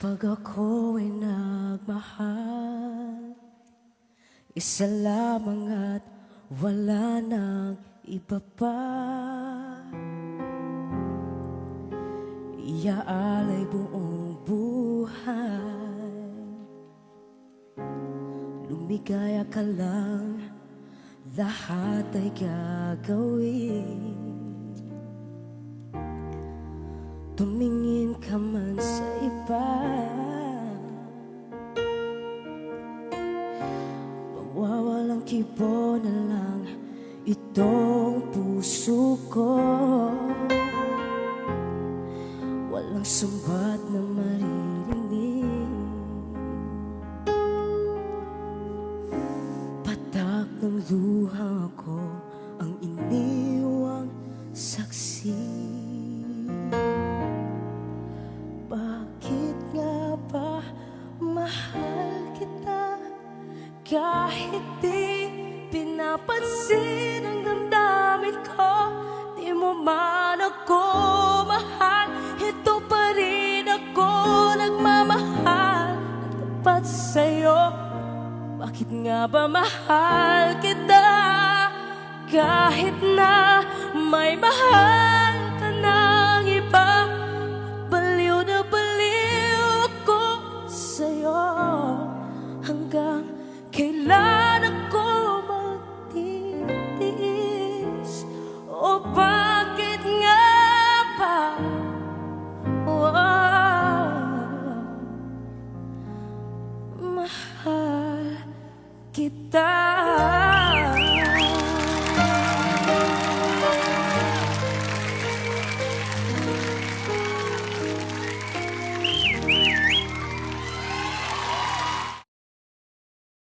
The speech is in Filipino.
Kapag ako ay nagmahal, isa lamang at wala nang iba pa. Iaalay buong buhay, lumigaya ka lang, lahat ay gagawin. Tumingin ka man sa iba, mawawalang kibo na lang itong puso ko. Walang sumbat na maririnig, patak ng luha ko ang iniwang saksi. Bakit nga ba mahal kita kahit di pinapansin ang damdamin ko? Di mo man ako mahal, ito pa rin ako nagmamahal na tapat sa'yo. Bakit nga ba mahal kita kahit na